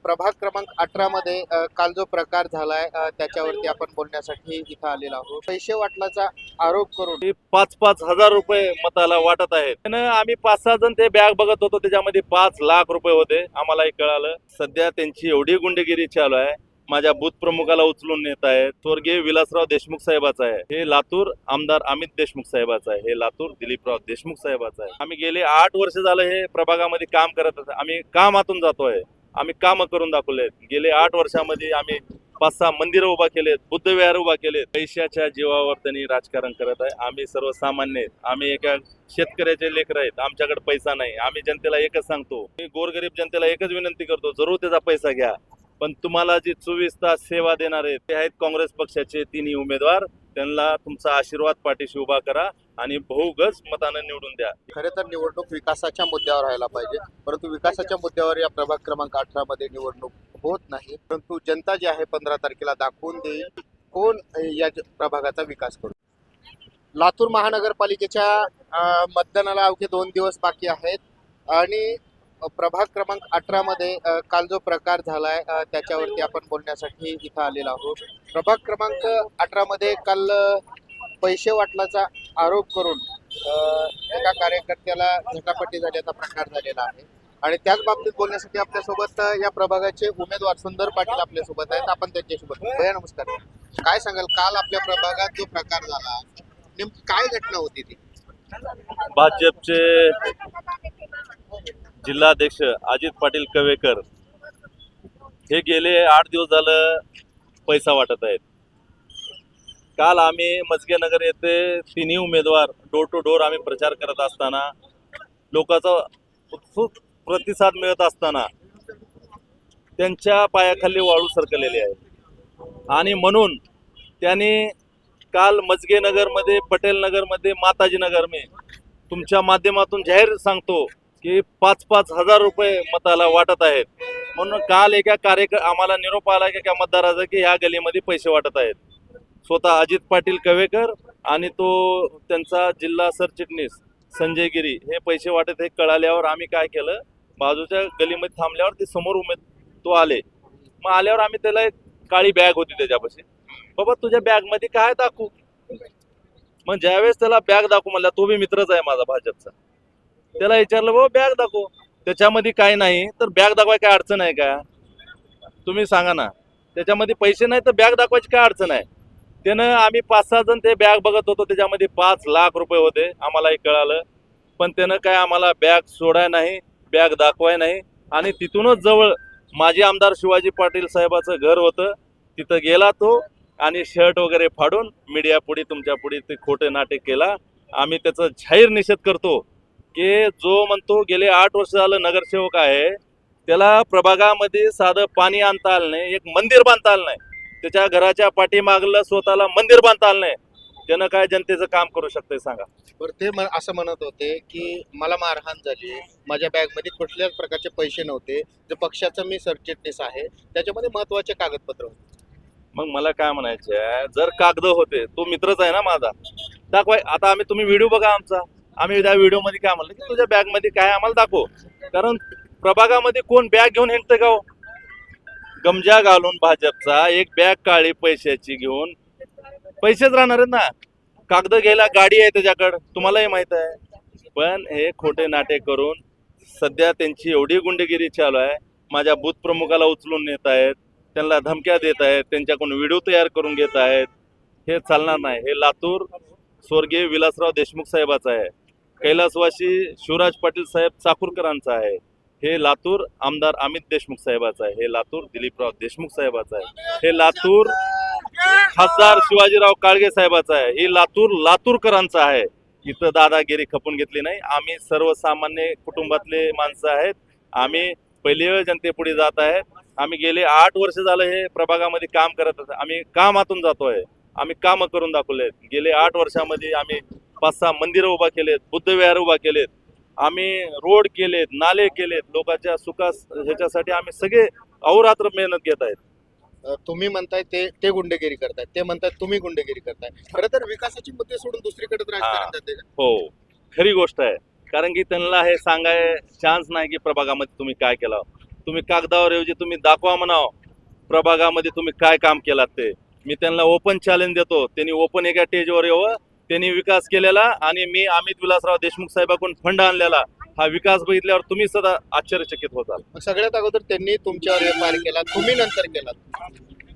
प्रभाग क्रमांक 18 मध्ये काल जो प्रकार झालाय त्याच्यावरती आपण बोलण्यासाठी इथं आलेलो आहोत. पैसे वाटल्याचा आरोप करून ते 5,000 रुपये मताला वाटत आहेत. त्यानं आम्ही 5-6 जण ते बॅग बघत होतो, त्याच्यामध्ये 5 लाख रुपये होते. आम्हालाही कळालं. सध्या त्यांची एवढी गुंडगिरी चालू आहे. माझ्या बूथ प्रमुखाला उचलून नेत आहेत. स्वर्गीय विलासराव देशमुख साहेबाचा आहे, हे लातूर आमदार अमित देशमुख साहेबाचा आहे, हे लातूर दिलीपराव देशमुख साहेबाचा आहे. आम्ही गेले 8 वर्ष झालं हे प्रभागामध्ये काम करत आहोत. आम्ही कामातून जातोय. आम्ही काम करून दाखवलेत. गेले 8 वर्षामध्ये आम्ही 5-6 मंदिरं उभा केलेत, बुद्धविहार उभा केलेत. पैशाच्या जीवावर त्यांनी राजकारण करत आहे. आम्ही सर्वसामान्य आहेत. आम्ही एका शेतकऱ्याचे लेकर आहेत. आमच्याकडे पैसा नाही. आम्ही जनतेला एकच सांगतो, मी गोरगरीब जनतेला एकच विनंती करतो, जरूर त्याचा पैसा घ्या, पण तुम्हाला जी 24 तास सेवा देणार आहेत ते आहेत काँग्रेस पक्षाचे 3 उमेदवार. त्यांना तुमचा आशीर्वाद पाठीशी उभा करा आणि बहुगज मतानं निवडून द्या. खरे तर निवडणूक विकासाच्या मुद्द्यावर व्हायला पाहिजे, परंतु विकासाच्या मुद्द्यावर या प्रभाग क्रमांक 18 मध्ये निवडणूक होत नाही. परंतु जनता जी आहे 15 तारखेला दाखवून देईल कोण या प्रभागाचा विकास करू. लातूर महानगरपालिकेच्या मतदानाला अवघे 2 दिवस बाकी आहेत आणि प्रभाग क्रमांक 18 मध्ये काल जो प्रकार झालाय त्याच्यावरती आपण बोलण्यासाठी इथं आलेलो आहोत. प्रभाग क्रमांक 18 मध्ये काल पैसे वाटल्याचा आरोप करून एका कार्यकर्त्याला झटापटी झाल्याचा प्रकार झालेला आहे आणि त्याच बाबतीत बोलण्यासाठी आपल्यासोबत या प्रभागाचे उमेदवार सुंदर पाटील आपल्यासोबत आहेत. आपण त्यांच्यासोबत भैया नमस्कार. काय सांगाल, काल आपल्या प्रभागात जो प्रकार झाला नेमकी काय घटना होती ती? भाजपचे जिल्हाध्यक्ष अजित पाटील कवेकर हे गेले 8 दिवस झालं पैसा वाटत आहेत. काल आम्ही मजगेनगर येथे 3 उमेदवार डोर टू डोर आम्ही प्रचार करत असताना लोकांचा उत्सुक प्रतिसाद मिळत असताना त्यांच्या पायाखाली वाळू सरकलेली आहे आणि म्हणून त्यांनी काल मजगेनगरमध्ये, पटेलनगरमध्ये, माताजीनगर में तुमच्या माध्यमातून जाहीर सांगतो की 5,000 रुपये मताला वाटत आहेत. म्हणून काल एका आम्हाला निरोप आला की एका मतदाराचा की ह्या गलीमध्ये पैसे वाटत आहेत. स्वतः अजित पाटील कवेकर आणि तो त्यांचा जिल्हा सरचिटणीस संजय गिरी हे पैसे वाटत हे कळाल्यावर आम्ही काय केलं, बाजूच्या गलीमध्ये थांबल्यावर ते समोर तो आले. मग आल्यावर आम्ही त्याला एक काळी बॅग होती त्याच्यापाशी, बाबा तुझ्या बॅगमध्ये काय दाखवू. मग ज्यावेळेस त्याला बॅग दाखवू म्हणला, तो बी मित्रच आहे माझा भाजपचा, त्याला विचारलं बाबा बॅग दाखव, त्याच्यामध्ये काय नाही तर बॅग दाखवाय काय अडचण आहे का, तुम्ही सांगा ना. त्याच्यामध्ये पैसे नाही तर बॅग दाखवायची काय अडचण आहे. त्यानं आम्ही 5-6 जण ते बॅग बघत होतो, त्याच्यामध्ये 5 लाख रुपये होते. आम्हालाही कळालं. पण त्यानं काय आम्हाला बॅग सोडाय नाही, बॅग दाखवाय नाही आणि तिथूनच जवळ माजी आमदार शिवाजी पाटील साहेबाचं घर होतं, तिथं गेला तो आणि शर्ट वगैरे फाडून मीडिया पुढे, तुमच्या पुढे ते खोटे नाटक केला. आम्ही त्याचा जाहीर निषेध करतो की जो म्हणतो गेले 8 वर्ष झालं नगरसेवक आहे, त्याला प्रभागामध्ये साधं पाणी आणता आलं नाही, एक मंदिर बांधता आलं नाही, त्याच्या घराच्या पाठीमागलं स्वतःला मंदिर बांधता आलं नाही, त्यानं काय जनतेचं काम करू शकतंय सांगा. बरं, ते असं म्हणत होते की मला मारहाण झाली, माझ्या बॅगमध्ये कुठल्याच प्रकारचे पैसे नव्हते, जे पक्षाचं मी सरचिटणीस आहे त्याच्यामध्ये महत्वाचे कागदपत्र होते. मग मला काय म्हणायचं आहे, जर कागद होते, तो मित्रच आहे ना माझा, दाखवाय. आता आम्ही, तुम्ही व्हिडिओ बघा आमचा, आम्ही त्या व्हिडिओमध्ये काय म्हणलं की तुझ्या बॅगमध्ये काय आम्हाला दाखव. कारण प्रभागामध्ये कोण बॅग घेऊन हिंडतं का हो? गमजा घालून भाजपचा एक बॅग काळी पैशाची घेऊन पैसेच राहणार आहेत ना. कागद घ्यायला गाडी आहे त्याच्याकडं, तुम्हालाही माहित आहे. पण हे खोटे नाटे करून सध्या त्यांची एवढी गुंडगिरी चालू आहे. माझ्या बूथ प्रमुखाला उचलून नेत आहेत, त्यांना धमक्या देत आहेत, त्यांच्याकडून व्हिडिओ तयार करून घेत आहेत. हे चालणार नाही. हे लातूर स्वर्गीय विलासराव देशमुख साहेबाचं आहे, कैलासवासी शिवराज पाटील साहेब चाकूरकरांचा आहे, हे लातूर आमदार अमित देशमुख साहेबाचं आहे, हे लातूर दिलीपराव देशमुख साहेबाचं आहे, हे लातूर खासदार शिवाजीराव काळगे साहेबाचं आहे, हे लातूरकरांचं आहे. इथं दादागिरी खपून घेतली नाही. आम्ही सर्वसामान्य कुटुंबातले माणसं आहेत. आम्ही पहिली वेळ जनतेपुढे जात आहेत. आम्ही गेले 8 वर्ष झालं हे प्रभागामध्ये काम करत आहोत. आम्ही कामातून जातोय. आम्ही कामं करून दाखवलेत. गेले 8 वर्षामध्ये आम्ही 5-6 मंदिरं उभा केलेत, बुद्धविहार उभा केलेत, आम्ही रोड केलेत, नाले केलेत. लोकांच्या सुखास ह्याच्यासाठी आम्ही सगळे अहोरात्र मेहनत घेत आहेत. तुम्ही म्हणताय ते गुंडगिरी करतायत, ते म्हणतायत तुम्ही गुंडगिरी करताय. खरं तर विकासाचे मुद्दे सोडून दुसरीकडे राजकारण जाते का? हो, खरी गोष्ट आहे. कारण की त्यांना हे सांगाय चान्स नाही की प्रभागामध्ये तुम्ही काय केलं. तुम्ही कागदावर ऐवजी तुम्ही दाखवा म्हणाव प्रभागामध्ये तुम्ही काय काम केलात ते. मी त्यांना ओपन चॅलेंज देतो. त्यांनी ओपन एका स्टेजवर यावं. त्यांनी विकास केलेला आणि मी अमित विलासराव देशमुख साहेबांकडून फंड आणलेला हा विकास बघितल्यावर तुम्ही सदा आश्चर्यचकित होताल. मग सगळ्यात अगोदर त्यांनी तुमच्यावर एफ केला, तुम्ही नंतर केलात.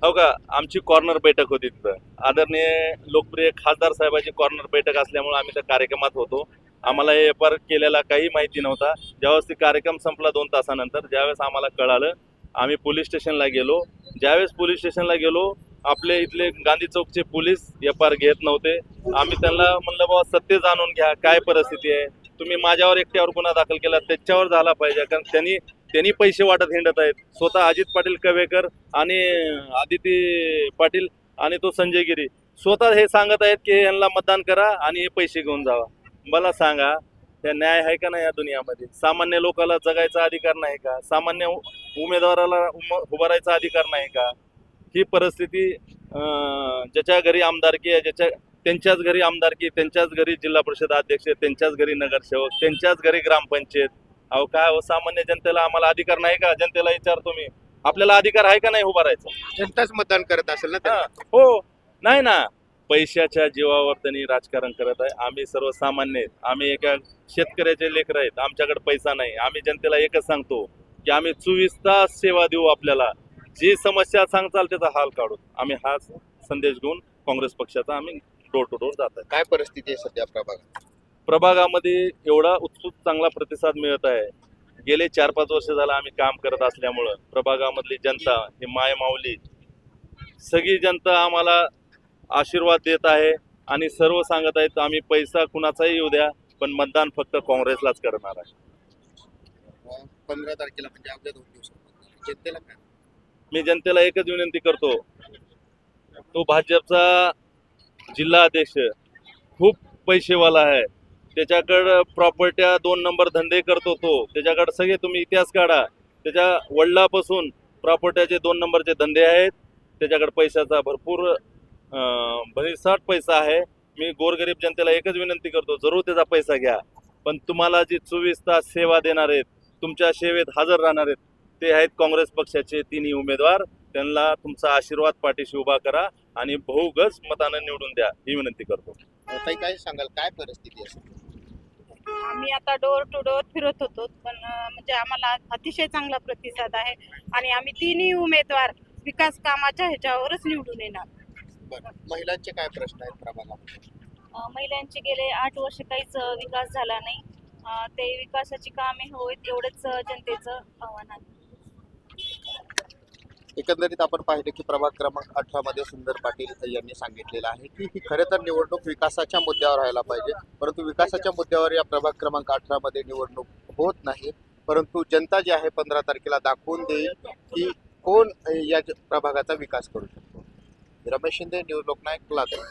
हो का, आमची कॉर्नर बैठक होती तिथं. आदरणीय लोकप्रिय खासदार साहेबांची कॉर्नर बैठक असल्यामुळे आम्ही त्या कार्यक्रमात होतो. आम्हाला हे एफ केलेला काही माहिती नव्हता. ज्यावेळेस ती कार्यक्रम संपला 2 तासानंतर, ज्यावेळेस आम्हाला कळालं, आम्ही पोलीस स्टेशनला गेलो. ज्यावेळेस पोलीस स्टेशनला गेलो, आपले इथले गांधी चौकचे पोलीस एफ घेत नव्हते. आम्ही त्यांना म्हणलं, बाबा सत्य जाणून घ्या, काय परिस्थिती आहे. तुम्ही माझ्यावर एकट्यावर गुन्हा दाखल केला, त्याच्यावर झाला पाहिजे. कारण त्यांनी पैसे वाटत हिंडत आहेत. स्वतः अजित पाटील कवेकर आणि आदिती पाटील आणि तो संजय गिरी स्वतः हे सांगत आहेत की यांना मतदान करा आणि हे पैसे घेऊन जावा. मला सांगा, हे न्याय आहे का नाही या दुनियामध्ये? सामान्य लोकांना जगायचा अधिकार नाही का? सामान्य उमेदवाराला उभारायचा अधिकार नाही का? ही परिस्थिती ज्याच्या घरी आमदारकी आहे, त्यांच्याच घरी आमदारकी, त्यांच्याच घरी जिल्हा परिषद अध्यक्ष, त्यांच्याच घरी नगरसेवक, त्यांच्याच घरी ग्रामपंचायत. अहो काय हो, सामान्य जनतेला आम्हाला अधिकार नाही का? जनतेला विचारतो मी, आपल्याला अधिकार आहे का नाही उभारायचा? जनताच मतदान करत असेल ना हा, हो, नाही ना. पैशाच्या जीवावर त्यांनी राजकारण करत आहे. आम्ही सर्वसामान्य आहेत. आम्ही एका शेतकऱ्याचे लेकर आहेत. आमच्याकडे पैसा नाही. आम्ही जनतेला एकच सांगतो की आम्ही 24 तास सेवा देऊ. आपल्याला जी समस्या सांगताल त्याचा हाल काढू. आम्ही हा संदेश घेऊन काँग्रेस पक्षाचा आम्ही डोर टू डोर जात आहे. काय परिस्थिती आहे सध्या प्रभागात? प्रभागामध्ये एवढा उत्सुक चांगला प्रतिसाद मिळत आहे. गेले 4-5 वर्ष झालं आम्ही काम करत असल्यामुळं प्रभागामधली जनता, ही माय माऊली, सगळी जनता आम्हाला आशीर्वाद देत आहे आणि सर्व सांगत आहेत आम्ही पैसा कुणाचाही येऊ द्या पण मतदान फक्त काँग्रेसलाच करणार आहे. 15 तारखेला म्हणजे अवघ्या 2 दिवसात जनतेला काय? मी जनतेला एकच विनंती करतो, तो भाजपचा जिल्हा अध्यक्ष खूप पैसेवाला आहे. त्याच्याकडं प्रॉपर्ट्या 2 नंबर धंदे करतो तो. त्याच्याकडे सगळे तुम्ही इतिहास काढा. त्याच्या वडिलापासून प्रॉपर्ट्याचे 2 नंबरचे धंदे आहेत. त्याच्याकडे पैशाचा भरपूर भरीसाठ पैसा आहे. मी गोरगरीब जनतेला एकच विनंती करतो, जरूर त्याचा पैसा घ्या, पण तुम्हाला जी 24 तास सेवा देणार आहेत, तुमच्या सेवेत हजर राहणार आहेत, ते आहेत काँग्रेस पक्षाचे 3 उमेदवार. त्यांना तुमचा आशीर्वाद पाठीशी उभा करा आणि बहुगज मतानं निवडून द्या, ही विनंती करतो. ताई काय सांगाल, काय परिस्थिती आहे? आम्ही आता डोर टू डोर फिरत होतो, पण म्हणजे आम्हाला अतिशय चांगला प्रतिसाद आहे आणि आम्ही 3 उमेदवार विकास कामाच्या ह्याच्यावरच निवडून येणार. बरं, महिलांचे काय प्रश्न आहेत प्रभागामध्ये? महिलांचे गेले 8 वर्ष काहीच विकास झाला नाही. ते विकासाची कामे होत एवढंच जनतेचं आव्हान आहे. एकंदरीत आपण पाहिलं की प्रभाग क्रमांक 18 मध्ये सुंदर पाटील यांनी सांगितलेलं आहे की ही खरं तर निवडणूक विकासाच्या मुद्द्यावर व्हायला पाहिजे, परंतु विकासाच्या मुद्द्यावर या प्रभाग क्रमांक 18 मध्ये निवडणूक होत नाही. परंतु जनता जी आहे 15 तारखेला दाखवून देईल की कोण या प्रभागाचा विकास करू शकतो. रमेश शिंदे, न्यूज लोकनायक, लातूर.